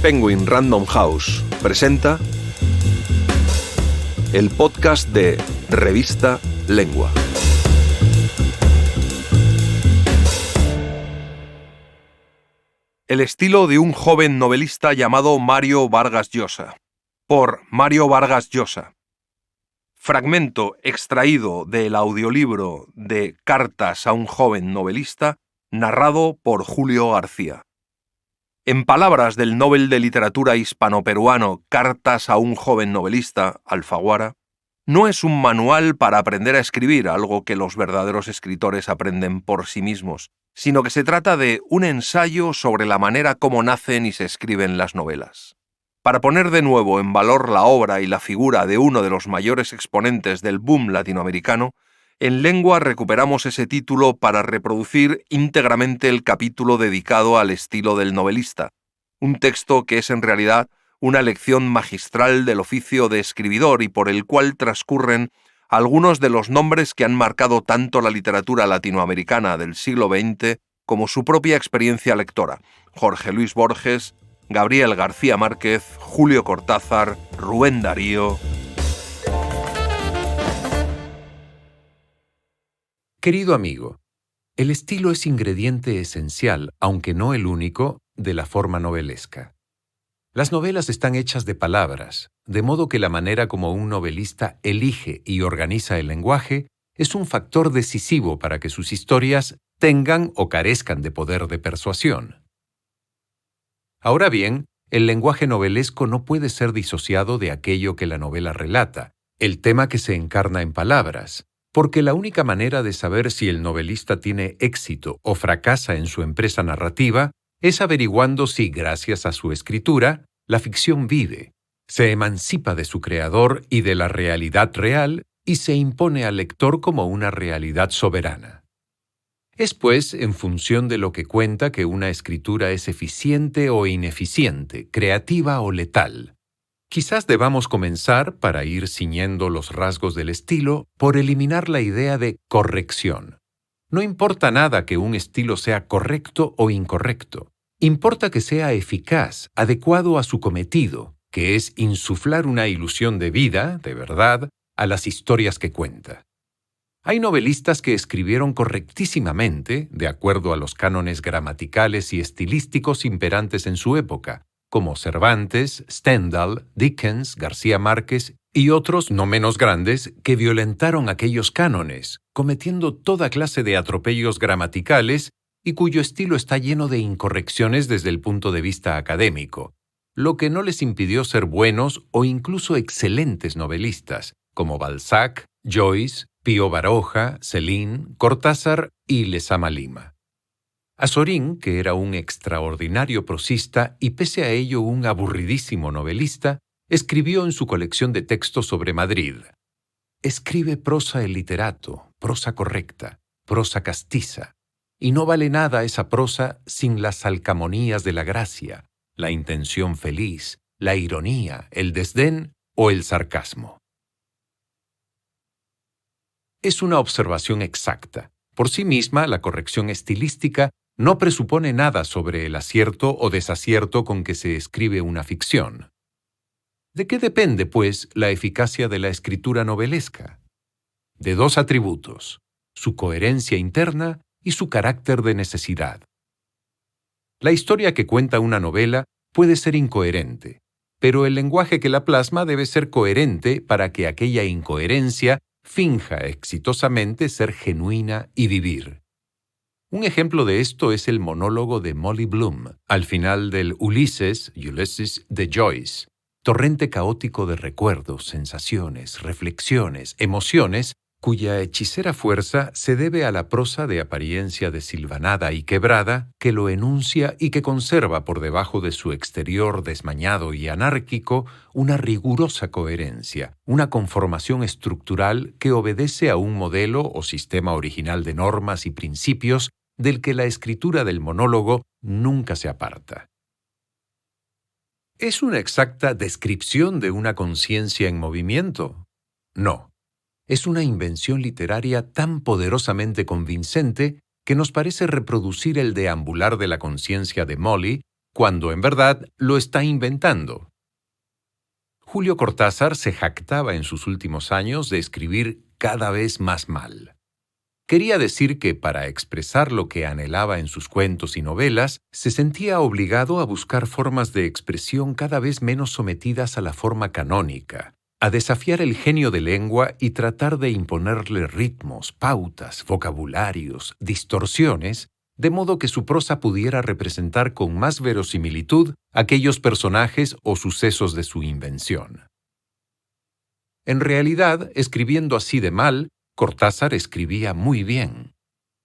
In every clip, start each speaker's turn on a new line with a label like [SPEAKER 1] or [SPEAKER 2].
[SPEAKER 1] Penguin Random House presenta el podcast de Revista Lengua. El estilo de un joven novelista llamado Mario Vargas Llosa, por Mario Vargas Llosa. Fragmento extraído del audiolibro de Cartas a un joven novelista, narrado por Julio García. En palabras del Nobel de Literatura hispano-peruano Cartas a un joven novelista, Alfaguara, no es un manual para aprender a escribir, algo que los verdaderos escritores aprenden por sí mismos, sino que se trata de un ensayo sobre la manera como nacen y se escriben las novelas. Para poner de nuevo en valor la obra y la figura de uno de los mayores exponentes del boom latinoamericano, en Lengua recuperamos ese título para reproducir íntegramente el capítulo dedicado al estilo del novelista, un texto que es en realidad una lección magistral del oficio de escribidor y por el cual transcurren algunos de los nombres que han marcado tanto la literatura latinoamericana del siglo XX como su propia experiencia lectora: Jorge Luis Borges, Gabriel García Márquez, Julio Cortázar, Rubén Darío.
[SPEAKER 2] Querido amigo, el estilo es ingrediente esencial, aunque no el único, de la forma novelesca. Las novelas están hechas de palabras, de modo que la manera como un novelista elige y organiza el lenguaje es un factor decisivo para que sus historias tengan o carezcan de poder de persuasión. Ahora bien, el lenguaje novelesco no puede ser disociado de aquello que la novela relata, el tema que se encarna en palabras, porque la única manera de saber si el novelista tiene éxito o fracasa en su empresa narrativa es averiguando si, gracias a su escritura, la ficción vive, se emancipa de su creador y de la realidad real y se impone al lector como una realidad soberana. Es, pues, en función de lo que cuenta que una escritura es eficiente o ineficiente, creativa o letal. Quizás debamos comenzar, para ir ciñendo los rasgos del estilo, por eliminar la idea de corrección. No importa nada que un estilo sea correcto o incorrecto. Importa que sea eficaz, adecuado a su cometido, que es insuflar una ilusión de vida, de verdad, a las historias que cuenta. Hay novelistas que escribieron correctísimamente, de acuerdo a los cánones gramaticales y estilísticos imperantes en su época, como Cervantes, Stendhal, Dickens, García Márquez y otros no menos grandes que violentaron aquellos cánones, cometiendo toda clase de atropellos gramaticales y cuyo estilo está lleno de incorrecciones desde el punto de vista académico, lo que no les impidió ser buenos o incluso excelentes novelistas, como Balzac, Joyce, Pío Baroja, Céline, Cortázar y Lezama Lima. Azorín, que era un extraordinario prosista y pese a ello un aburridísimo novelista, escribió en su colección de textos sobre Madrid: «Escribe prosa el literato, prosa correcta, prosa castiza, y no vale nada esa prosa sin las alcamonías de la gracia, la intención feliz, la ironía, el desdén o el sarcasmo». Es una observación exacta. Por sí misma, la corrección estilística no presupone nada sobre el acierto o desacierto con que se escribe una ficción. ¿De qué depende, pues, la eficacia de la escritura novelesca? De dos atributos: su coherencia interna y su carácter de necesidad. La historia que cuenta una novela puede ser incoherente, pero el lenguaje que la plasma debe ser coherente para que aquella incoherencia finja exitosamente ser genuina y vivir. Un ejemplo de esto es el monólogo de Molly Bloom, al final del Ulysses de Joyce, torrente caótico de recuerdos, sensaciones, reflexiones, emociones, cuya hechicera fuerza se debe a la prosa de apariencia desilvanada y quebrada que lo enuncia y que conserva por debajo de su exterior desmañado y anárquico una rigurosa coherencia, una conformación estructural que obedece a un modelo o sistema original de normas y principios del que la escritura del monólogo nunca se aparta. ¿Es una exacta descripción de una conciencia en movimiento? No. Es una invención literaria tan poderosamente convincente que nos parece reproducir el deambular de la conciencia de Molly cuando en verdad lo está inventando. Julio Cortázar se jactaba en sus últimos años de escribir cada vez más mal. Quería decir que para expresar lo que anhelaba en sus cuentos y novelas, se sentía obligado a buscar formas de expresión cada vez menos sometidas a la forma canónica, a desafiar el genio de lengua y tratar de imponerle ritmos, pautas, vocabularios, distorsiones, de modo que su prosa pudiera representar con más verosimilitud aquellos personajes o sucesos de su invención. En realidad, escribiendo así de mal, Cortázar escribía muy bien.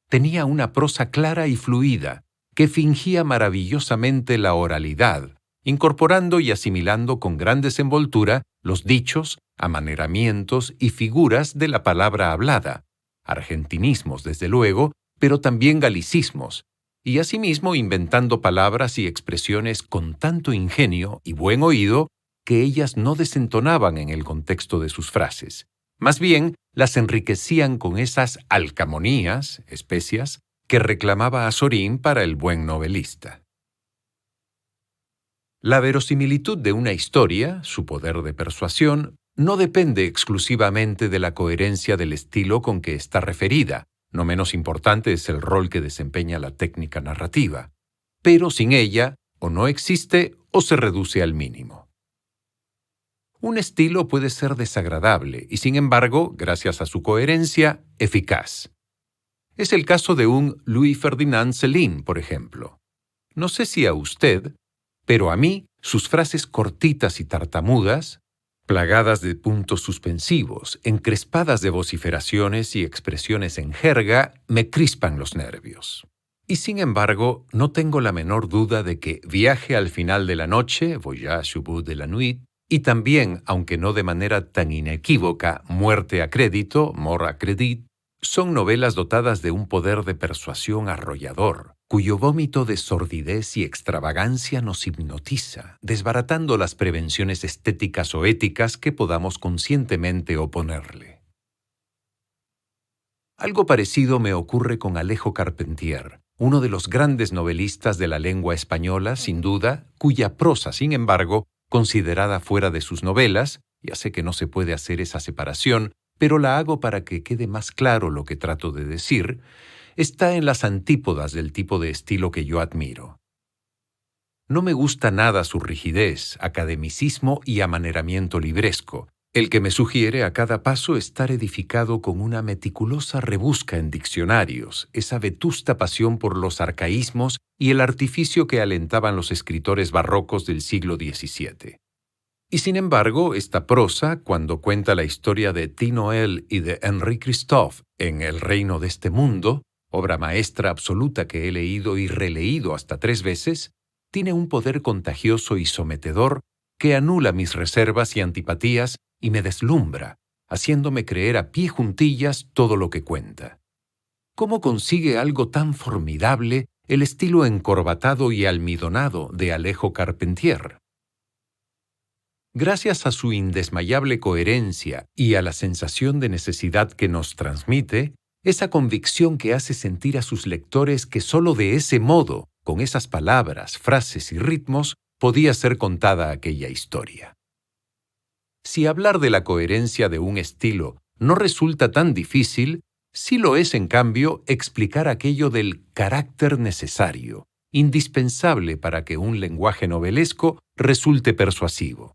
[SPEAKER 2] Tenía una prosa clara y fluida, que fingía maravillosamente la oralidad, incorporando y asimilando con gran desenvoltura los dichos, amaneramientos y figuras de la palabra hablada, argentinismos desde luego, pero también galicismos, y asimismo inventando palabras y expresiones con tanto ingenio y buen oído que ellas no desentonaban en el contexto de sus frases. Más bien, las enriquecían con esas alcamonías, especias, que reclamaba Azorín para el buen novelista. La verosimilitud de una historia, su poder de persuasión, no depende exclusivamente de la coherencia del estilo con que está referida. No menos importante es el rol que desempeña la técnica narrativa. Pero sin ella, o no existe o se reduce al mínimo. Un estilo puede ser desagradable y, sin embargo, gracias a su coherencia, eficaz. Es el caso de un Louis Ferdinand Céline, por ejemplo. No sé si a usted, pero a mí, sus frases cortitas y tartamudas, plagadas de puntos suspensivos, encrespadas de vociferaciones y expresiones en jerga, me crispan los nervios. Y sin embargo, no tengo la menor duda de que Viaje al final de la noche, Voyage au bout de la nuit, y también, aunque no de manera tan inequívoca, Muerte a crédito, Mort à crédit, son novelas dotadas de un poder de persuasión arrollador, cuyo vómito de sordidez y extravagancia nos hipnotiza, desbaratando las prevenciones estéticas o éticas que podamos conscientemente oponerle. Algo parecido me ocurre con Alejo Carpentier, uno de los grandes novelistas de la lengua española, sin duda, cuya prosa, sin embargo, considerada fuera de sus novelas, ya sé que no se puede hacer esa separación, pero la hago para que quede más claro lo que trato de decir, está en las antípodas del tipo de estilo que yo admiro. No me gusta nada su rigidez, academicismo y amaneramiento libresco, el que me sugiere a cada paso estar edificado con una meticulosa rebusca en diccionarios, esa vetusta pasión por los arcaísmos y el artificio que alentaban los escritores barrocos del siglo XVII. Y sin embargo, esta prosa, cuando cuenta la historia de Tinoel y de Henri Christophe en El reino de este mundo, obra maestra absoluta que he leído y releído hasta 3 veces, tiene un poder contagioso y sometedor que anula mis reservas y antipatías y me deslumbra, haciéndome creer a pie juntillas todo lo que cuenta. ¿Cómo consigue algo tan formidable el estilo encorbatado y almidonado de Alejo Carpentier? Gracias a su indesmayable coherencia y a la sensación de necesidad que nos transmite, esa convicción que hace sentir a sus lectores que sólo de ese modo, con esas palabras, frases y ritmos, podía ser contada aquella historia. Si hablar de la coherencia de un estilo no resulta tan difícil, sí lo es, en cambio, explicar aquello del carácter necesario, indispensable para que un lenguaje novelesco resulte persuasivo.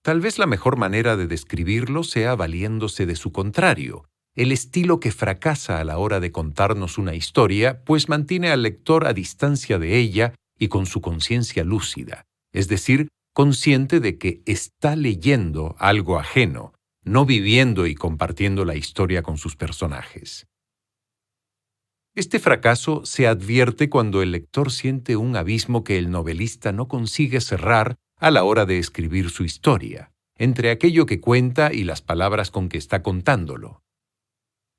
[SPEAKER 2] Tal vez la mejor manera de describirlo sea valiéndose de su contrario, el estilo que fracasa a la hora de contarnos una historia, pues mantiene al lector a distancia de ella y con su conciencia lúcida, es decir, consciente de que está leyendo algo ajeno, no viviendo y compartiendo la historia con sus personajes. Este fracaso se advierte cuando el lector siente un abismo que el novelista no consigue cerrar a la hora de escribir su historia, entre aquello que cuenta y las palabras con que está contándolo.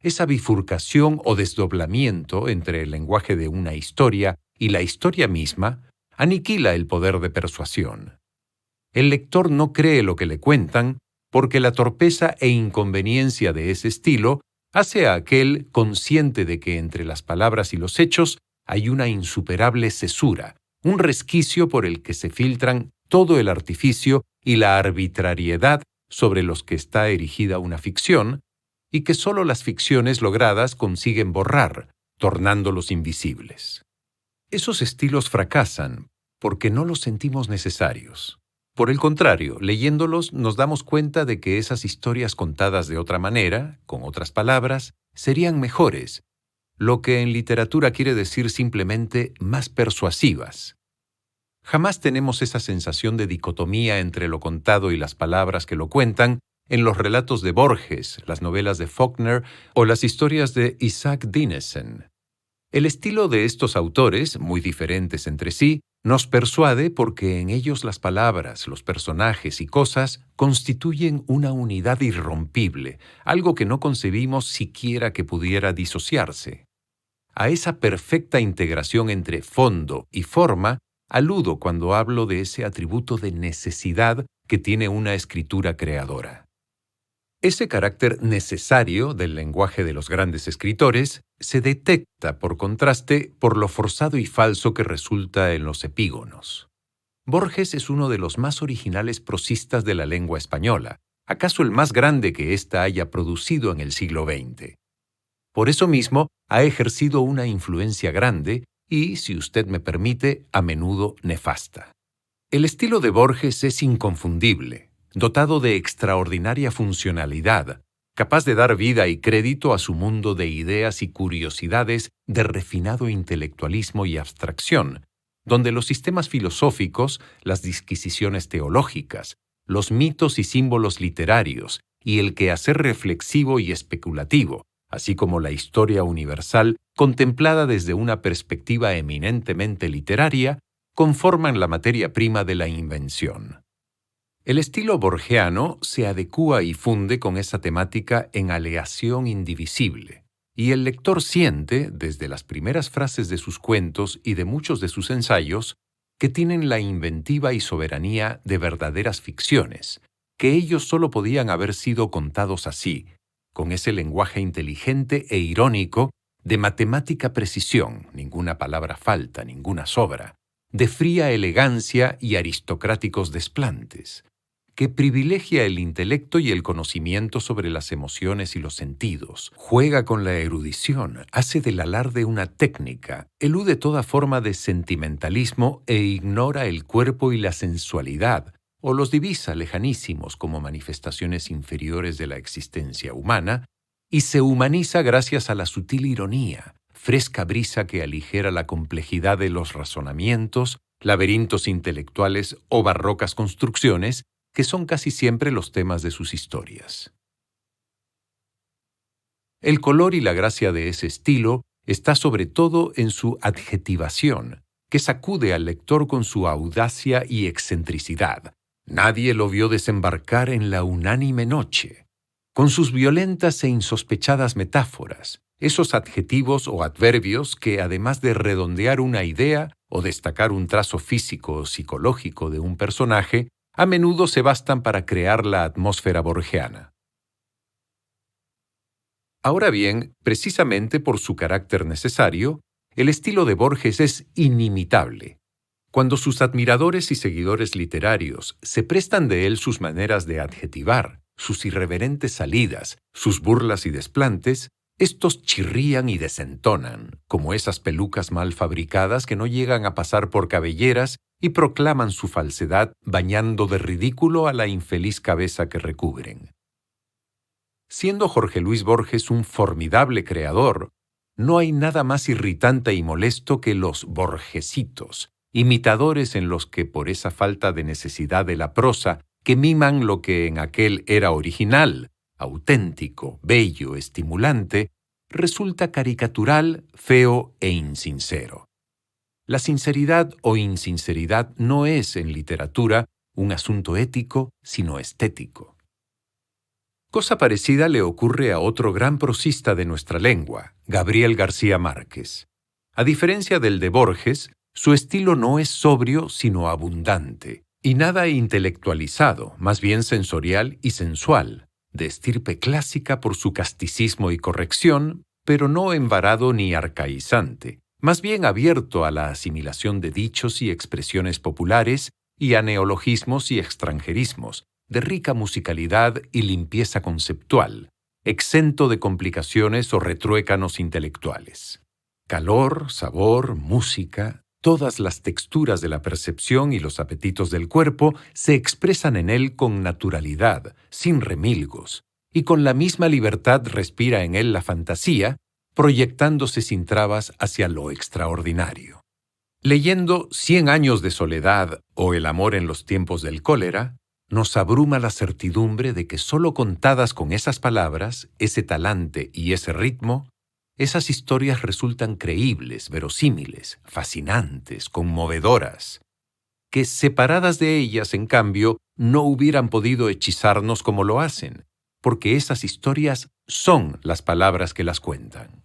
[SPEAKER 2] Esa bifurcación o desdoblamiento entre el lenguaje de una historia y la historia misma aniquila el poder de persuasión. El lector no cree lo que le cuentan porque la torpeza e inconveniencia de ese estilo hace a aquel consciente de que entre las palabras y los hechos hay una insuperable cesura, un resquicio por el que se filtran todo el artificio y la arbitrariedad sobre los que está erigida una ficción, y que solo las ficciones logradas consiguen borrar, tornándolos invisibles. Esos estilos fracasan porque no los sentimos necesarios. Por el contrario, leyéndolos nos damos cuenta de que esas historias contadas de otra manera, con otras palabras, serían mejores, lo que en literatura quiere decir simplemente más persuasivas. Jamás tenemos esa sensación de dicotomía entre lo contado y las palabras que lo cuentan en los relatos de Borges, las novelas de Faulkner o las historias de Isaac Dinesen. El estilo de estos autores, muy diferentes entre sí, nos persuade porque en ellos las palabras, los personajes y cosas constituyen una unidad irrompible, algo que no concebimos siquiera que pudiera disociarse. A esa perfecta integración entre fondo y forma aludo cuando hablo de ese atributo de necesidad que tiene una escritura creadora. Ese carácter necesario del lenguaje de los grandes escritores se detecta, por contraste, por lo forzado y falso que resulta en los epígonos. Borges es uno de los más originales prosistas de la lengua española, acaso el más grande que ésta haya producido en el siglo XX. Por eso mismo, ha ejercido una influencia grande y, si usted me permite, a menudo nefasta. El estilo de Borges es inconfundible, dotado de extraordinaria funcionalidad, capaz de dar vida y crédito a su mundo de ideas y curiosidades de refinado intelectualismo y abstracción, donde los sistemas filosóficos, las disquisiciones teológicas, los mitos y símbolos literarios y el quehacer reflexivo y especulativo, así como la historia universal, contemplada desde una perspectiva eminentemente literaria, conforman la materia prima de la invención. El estilo borgiano se adecúa y funde con esa temática en aleación indivisible, y el lector siente, desde las primeras frases de sus cuentos y de muchos de sus ensayos, que tienen la inventiva y soberanía de verdaderas ficciones, que ellos solo podían haber sido contados así, con ese lenguaje inteligente e irónico, de matemática precisión, ninguna palabra falta, ninguna sobra, de fría elegancia y aristocráticos desplantes, que privilegia el intelecto y el conocimiento sobre las emociones y los sentidos, juega con la erudición, hace del alarde una técnica, elude toda forma de sentimentalismo e ignora el cuerpo y la sensualidad, o los divisa lejanísimos como manifestaciones inferiores de la existencia humana, y se humaniza gracias a la sutil ironía, fresca brisa que aligera la complejidad de los razonamientos, laberintos intelectuales o barrocas construcciones, que son casi siempre los temas de sus historias. El color y la gracia de ese estilo está sobre todo en su adjetivación, que sacude al lector con su audacia y excentricidad. Nadie lo vio desembarcar en la unánime noche. Con sus violentas e insospechadas metáforas, esos adjetivos o adverbios que, además de redondear una idea o destacar un trazo físico o psicológico de un personaje, a menudo se bastan para crear la atmósfera borgiana. Ahora bien, precisamente por su carácter necesario, el estilo de Borges es inimitable. Cuando sus admiradores y seguidores literarios se prestan de él sus maneras de adjetivar, sus irreverentes salidas, sus burlas y desplantes, estos chirrían y desentonan, como esas pelucas mal fabricadas que no llegan a pasar por cabelleras y proclaman su falsedad bañando de ridículo a la infeliz cabeza que recubren. Siendo Jorge Luis Borges un formidable creador, no hay nada más irritante y molesto que los borgesitos, imitadores en los que por esa falta de necesidad de la prosa que miman lo que en aquel era original, auténtico, bello, estimulante, resulta caricatural, feo e insincero. La sinceridad o insinceridad no es, en literatura, un asunto ético, sino estético. Cosa parecida le ocurre a otro gran prosista de nuestra lengua, Gabriel García Márquez. A diferencia del de Borges, su estilo no es sobrio, sino abundante, y nada intelectualizado, más bien sensorial y sensual, de estirpe clásica por su casticismo y corrección, pero no embarado ni arcaizante, más bien abierto a la asimilación de dichos y expresiones populares y a neologismos y extranjerismos, de rica musicalidad y limpieza conceptual, exento de complicaciones o retruécanos intelectuales. Calor, sabor, música, todas las texturas de la percepción y los apetitos del cuerpo se expresan en él con naturalidad, sin remilgos, y con la misma libertad respira en él la fantasía, proyectándose sin trabas hacia lo extraordinario. Leyendo 100 años de soledad o El amor en los tiempos del cólera, nos abruma la certidumbre de que solo contadas con esas palabras, ese talante y ese ritmo, esas historias resultan creíbles, verosímiles, fascinantes, conmovedoras, que separadas de ellas, en cambio, no hubieran podido hechizarnos como lo hacen, porque esas historias son las palabras que las cuentan.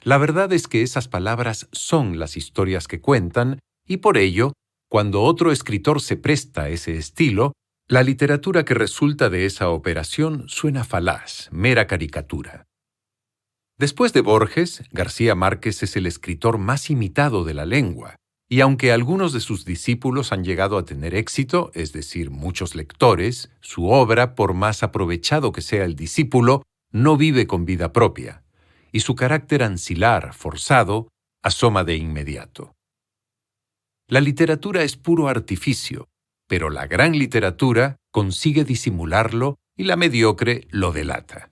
[SPEAKER 2] La verdad es que esas palabras son las historias que cuentan, y por ello, cuando otro escritor se presta a ese estilo, la literatura que resulta de esa operación suena falaz, mera caricatura. Después de Borges, García Márquez es el escritor más imitado de la lengua, y aunque algunos de sus discípulos han llegado a tener éxito, es decir, muchos lectores, su obra, por más aprovechado que sea el discípulo, no vive con vida propia, y su carácter ancilar, forzado, asoma de inmediato. La literatura es puro artificio, pero la gran literatura consigue disimularlo y la mediocre lo delata.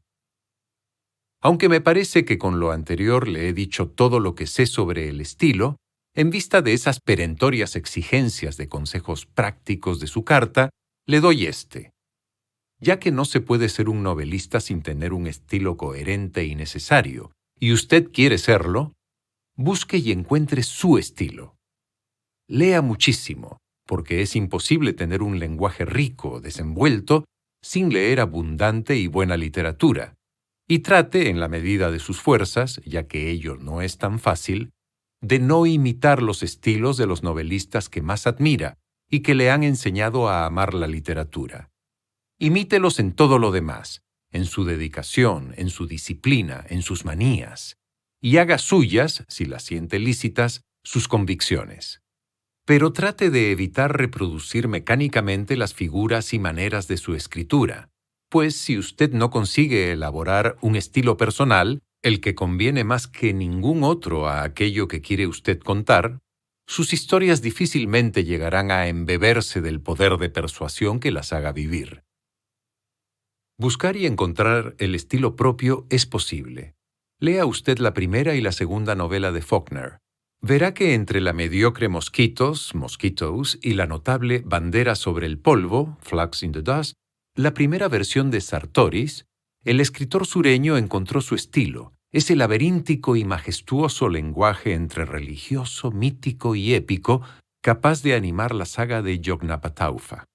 [SPEAKER 2] Aunque me parece que con lo anterior le he dicho todo lo que sé sobre el estilo, en vista de esas perentorias exigencias de consejos prácticos de su carta, le doy este. Ya que no se puede ser un novelista sin tener un estilo coherente y necesario, y usted quiere serlo, busque y encuentre su estilo. Lea muchísimo, porque es imposible tener un lenguaje rico, desenvuelto, sin leer abundante y buena literatura, y trate, en la medida de sus fuerzas, ya que ello no es tan fácil, de no imitar los estilos de los novelistas que más admira y que le han enseñado a amar la literatura. Imítelos en todo lo demás, en su dedicación, en su disciplina, en sus manías, y haga suyas, si las siente lícitas, sus convicciones. Pero trate de evitar reproducir mecánicamente las figuras y maneras de su escritura, pues si usted no consigue elaborar un estilo personal, el que conviene más que ningún otro a aquello que quiere usted contar, sus historias difícilmente llegarán a embeberse del poder de persuasión que las haga vivir. Buscar y encontrar el estilo propio es posible. Lea usted la primera y la segunda novela de Faulkner. Verá que entre la mediocre Mosquitos, Mosquitoes, y la notable Bandera sobre el polvo, Flags in the Dust, la primera versión de Sartoris, el escritor sureño encontró su estilo, ese laberíntico y majestuoso lenguaje entre religioso, mítico y épico, capaz de animar la saga de Yoknapataufa.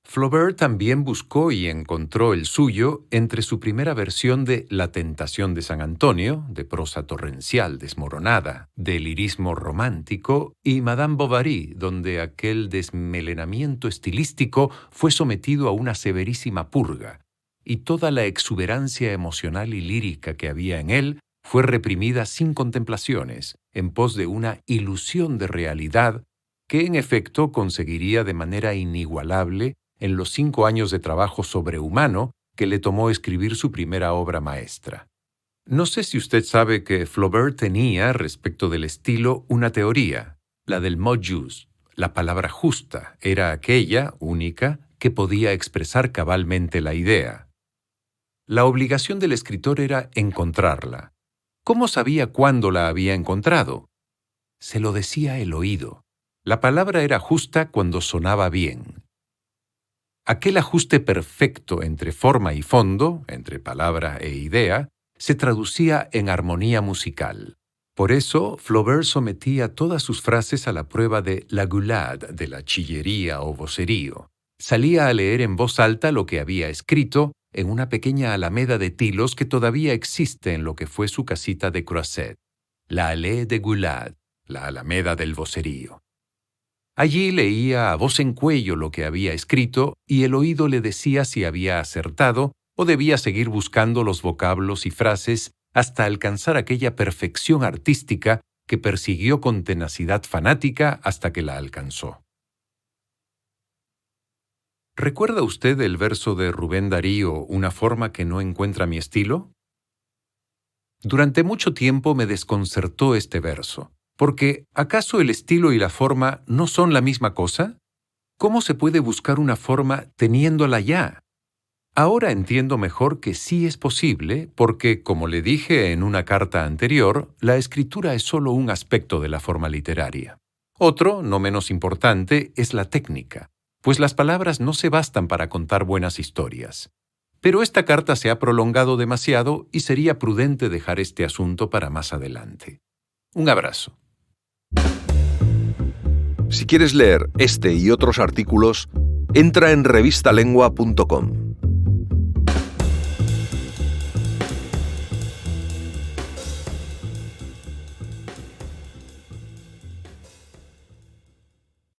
[SPEAKER 2] Flaubert también buscó y encontró el suyo entre su primera versión de La tentación de San Antonio, de prosa torrencial desmoronada, de lirismo romántico, y Madame Bovary, donde aquel desmelenamiento estilístico fue sometido a una severísima purga, y toda la exuberancia emocional y lírica que había en él fue reprimida sin contemplaciones, en pos de una ilusión de realidad que en efecto conseguiría de manera inigualable en los 5 años de trabajo sobrehumano que le tomó escribir su primera obra maestra. No sé si usted sabe que Flaubert tenía, respecto del estilo, una teoría, la del mot juste. La palabra justa era aquella, única, que podía expresar cabalmente la idea. La obligación del escritor era encontrarla. ¿Cómo sabía cuándo la había encontrado? Se lo decía el oído. La palabra era justa cuando sonaba bien. Aquel ajuste perfecto entre forma y fondo, entre palabra e idea, se traducía en armonía musical. Por eso, Flaubert sometía todas sus frases a la prueba de la gueulade, de la chillería o vocerío. Salía a leer en voz alta lo que había escrito en una pequeña alameda de tilos que todavía existe en lo que fue su casita de Croisset, la Allée de Gueulade, la alameda del vocerío. Allí leía a voz en cuello lo que había escrito y el oído le decía si había acertado o debía seguir buscando los vocablos y frases hasta alcanzar aquella perfección artística que persiguió con tenacidad fanática hasta que la alcanzó. ¿Recuerda usted el verso de Rubén Darío, Una forma que no encuentra mi estilo? Durante mucho tiempo me desconcertó este verso, porque ¿acaso el estilo y la forma no son la misma cosa? ¿Cómo se puede buscar una forma teniéndola ya? Ahora entiendo mejor que sí es posible, porque, como le dije en una carta anterior, la escritura es solo un aspecto de la forma literaria. Otro, no menos importante, es la técnica, pues las palabras no se bastan para contar buenas historias. Pero esta carta se ha prolongado demasiado y sería prudente dejar este asunto para más adelante. Un abrazo.
[SPEAKER 1] Si quieres leer este y otros artículos, entra en revistalengua.com.